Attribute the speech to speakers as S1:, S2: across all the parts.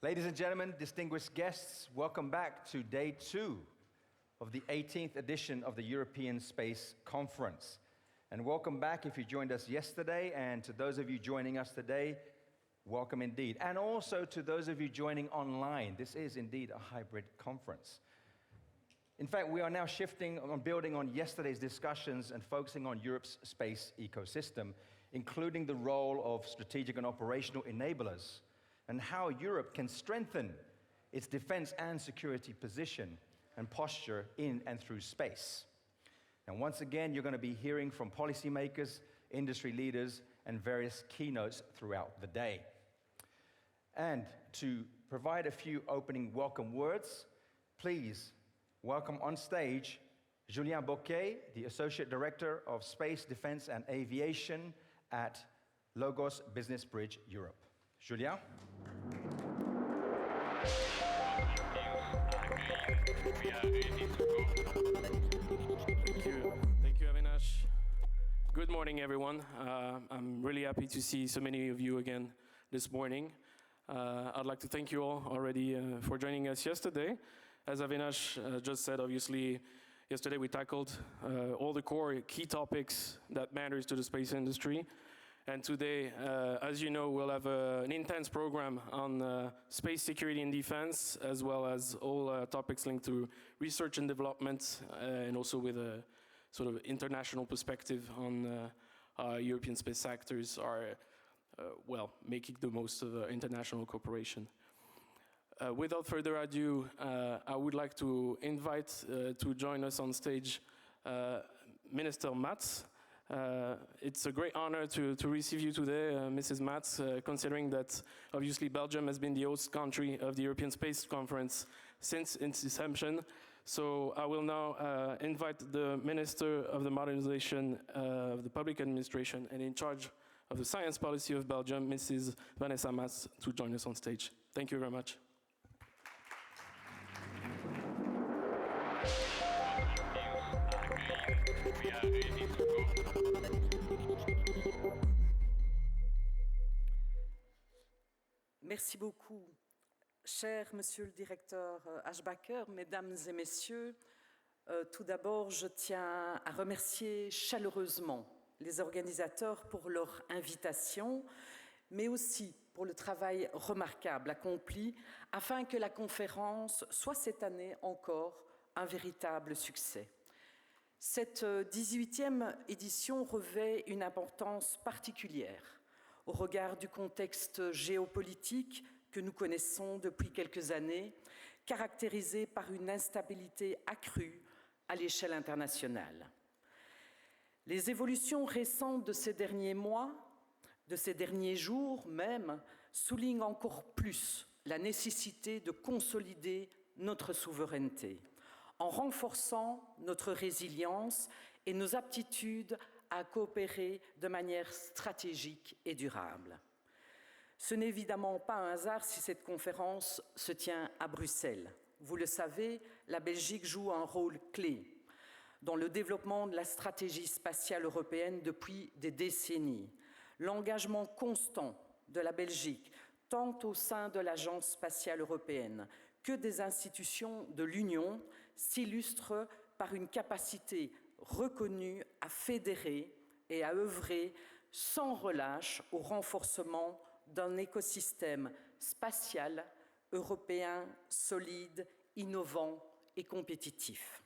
S1: Ladies and gentlemen, distinguished guests, welcome back to day 2 of the 18th edition of the European Space Conference. And welcome back if you joined us yesterday, and to those of you joining us today, welcome indeed. And also to those of you joining online, this is indeed a hybrid conference. In fact, we are now shifting on building on yesterday's discussions and focusing on Europe's space ecosystem, including the role of strategic and operational enablers, and how Europe can strengthen its defense and security position and posture in and through space. And once again, you're going to be hearing from policymakers, industry leaders, and various keynotes throughout the day. And to provide a few opening welcome words, please welcome on stage Julien Bocquet, the Associate Director of Space, Defense and Aviation at Logos Business Bridge Europe. Julien?
S2: Thank you, Avinash. Good morning, everyone. I'm really happy to see so many of you again this morning. I'd like to thank you all already for joining us yesterday. As Avinash just said, obviously, yesterday we tackled all the core key topics that matters to the space industry. And today, as you know, we'll have an intense program on space security and defense, as well as all topics linked to research and development, and also with a sort of international perspective on how European space actors are, making the most of international cooperation. Without further ado, I would like to invite to join us on stage Minister Mats. It's a great honor to receive you today, Mrs. Mats, considering that obviously Belgium has been the host country of the European Space Conference since its inception. So I will now invite the Minister of the Modernization of the Public Administration and in charge of the Science Policy of Belgium, Mrs. Vanessa Mats, to join us on stage. Thank you very much.
S3: Merci beaucoup, cher Monsieur le Directeur Aschbacher, Mesdames et Messieurs. Tout d'abord, je tiens à remercier chaleureusement les organisateurs pour leur invitation, mais aussi pour le travail remarquable accompli afin que la conférence soit cette année encore un véritable succès. Cette 18e édition revêt une importance particulière au regard du contexte géopolitique que nous connaissons depuis quelques années, caractérisé par une instabilité accrue à l'échelle internationale. Les évolutions récentes de ces derniers mois, de ces derniers jours même, soulignent encore plus la nécessité de consolider notre souveraineté, en renforçant notre résilience et nos aptitudes à coopérer de manière stratégique et durable. Ce n'est évidemment pas un hasard si cette conférence se tient à Bruxelles. Vous le savez, la Belgique joue un rôle clé dans le développement de la stratégie spatiale européenne depuis des décennies. L'engagement constant de la Belgique, tant au sein de l'Agence spatiale européenne que des institutions de l'Union, s'illustre par une capacité reconnue à fédérer et à œuvrer sans relâche au renforcement d'un écosystème spatial européen solide, innovant et compétitif.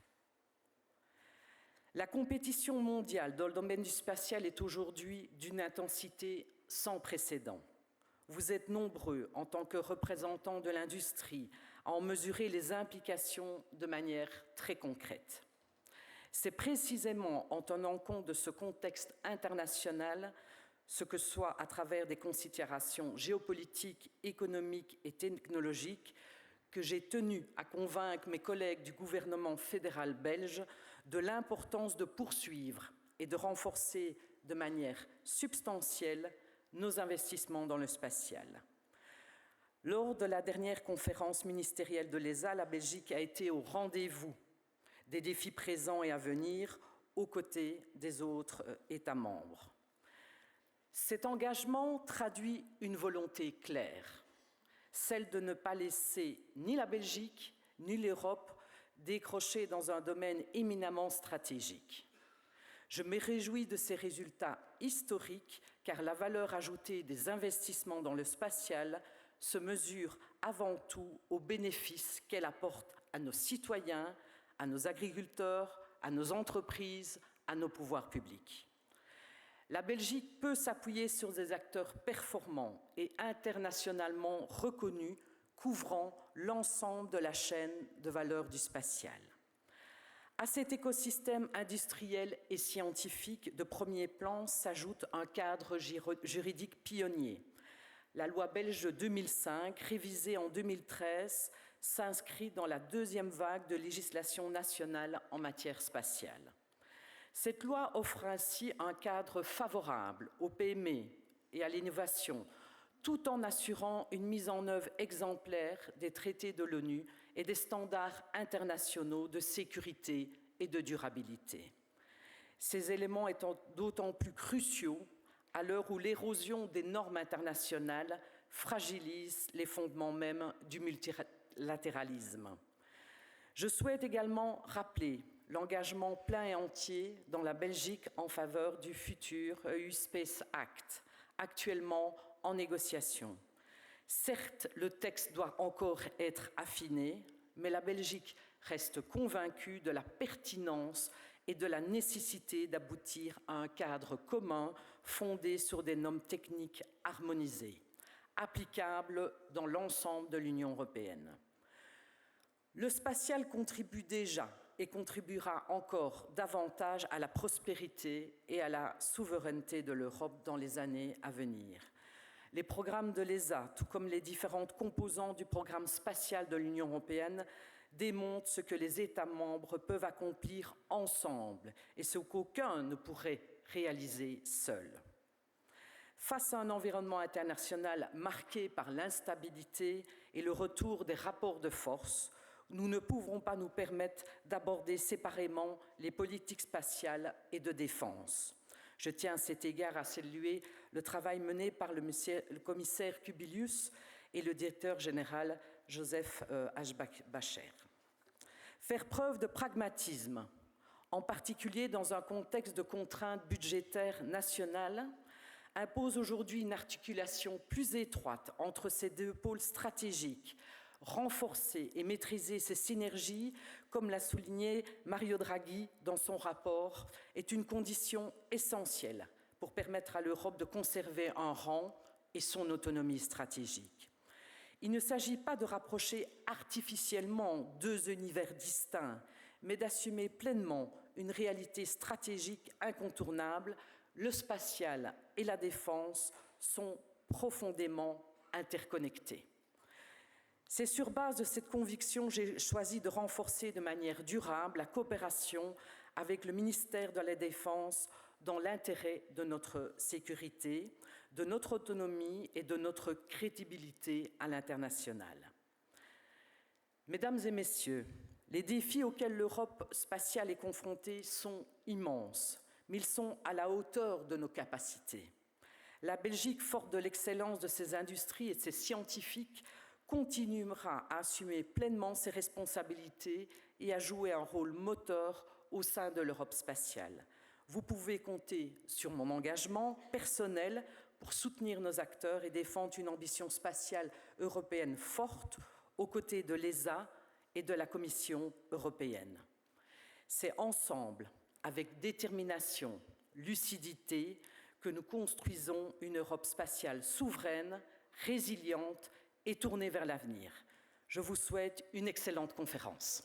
S3: La compétition mondiale dans le domaine du spatial est aujourd'hui d'une intensité sans précédent. Vous êtes nombreux, en tant que représentants de l'industrie, à en mesurer les implications de manière très concrète. C'est précisément en tenant compte de ce contexte international, ce que soit à travers des considérations géopolitiques, économiques et technologiques, que j'ai tenu à convaincre mes collègues du gouvernement fédéral belge de l'importance de poursuivre et de renforcer de manière substantielle nos investissements dans le spatial. Lors de la dernière conférence ministérielle de l'ESA, la Belgique a été au rendez-vous des défis présents et à venir aux côtés des autres États membres. Cet engagement traduit une volonté claire, celle de ne pas laisser ni la Belgique ni l'Europe décrocher dans un domaine éminemment stratégique. Je me réjouis de ces résultats historiques car la valeur ajoutée des investissements dans le spatial se mesure avant tout aux bénéfices qu'elle apporte à nos citoyens, à nos agriculteurs, à nos entreprises, à nos pouvoirs publics. La Belgique peut s'appuyer sur des acteurs performants et internationalement reconnus, couvrant l'ensemble de la chaîne de valeur du spatial. À cet écosystème industriel et scientifique de premier plan s'ajoute un cadre juridique pionnier. La loi belge de 2005, révisée en 2013, s'inscrit dans la deuxième vague de législation nationale en matière spatiale. Cette loi offre ainsi un cadre favorable aux PME et à l'innovation, tout en assurant une mise en œuvre exemplaire des traités de l'ONU et des standards internationaux de sécurité et de durabilité. Ces éléments étant d'autant plus cruciaux à l'heure où l'érosion des normes internationales fragilise les fondements mêmes du multilatéralisme. Je souhaite également rappeler l'engagement plein et entier dans la Belgique en faveur du futur EU Space Act, actuellement en négociation. Certes, le texte doit encore être affiné, mais la Belgique reste convaincue de la pertinence et de la nécessité d'aboutir à un cadre commun fondé sur des normes techniques harmonisées, applicables dans l'ensemble de l'Union européenne. Le spatial contribue déjà et contribuera encore davantage à la prospérité et à la souveraineté de l'Europe dans les années à venir. Les programmes de l'ESA, tout comme les différentes composantes du programme spatial de l'Union européenne, démontrent ce que les États membres peuvent accomplir ensemble et ce qu'aucun ne pourrait réaliser seul. Face à un environnement international marqué par l'instabilité et le retour des rapports de force, nous ne pouvons pas nous permettre d'aborder séparément les politiques spatiales et de défense. Je tiens à cet égard à saluer le travail mené par le commissaire Kubilius et le directeur général Joseph Aschbacher. Faire preuve de pragmatisme, en particulier dans un contexte de contraintes budgétaires nationales, impose aujourd'hui une articulation plus étroite entre ces deux pôles stratégiques, renforcer et maîtriser ces synergies, comme l'a souligné Mario Draghi dans son rapport, est une condition essentielle pour permettre à l'Europe de conserver un rang et son autonomie stratégique. Il ne s'agit pas de rapprocher artificiellement deux univers distincts, mais d'assumer pleinement une réalité stratégique incontournable. Le spatial et la défense sont profondément interconnectés. C'est sur base de cette conviction que j'ai choisi de renforcer de manière durable la coopération avec le ministère de la Défense dans l'intérêt de notre sécurité, de notre autonomie et de notre crédibilité à l'international. Mesdames et messieurs, les défis auxquels l'Europe spatiale est confrontée sont immenses, mais ils sont à la hauteur de nos capacités. La Belgique, forte de l'excellence de ses industries et de ses scientifiques, continuera à assumer pleinement ses responsabilités et à jouer un rôle moteur au sein de l'Europe spatiale. Vous pouvez compter sur mon engagement personnel pour soutenir nos acteurs et défendre une ambition spatiale européenne forte aux côtés de l'ESA et de la Commission européenne. C'est ensemble, avec détermination, lucidité, que nous construisons une Europe spatiale souveraine, résiliente et tournée vers l'avenir. Je vous souhaite une excellente conférence.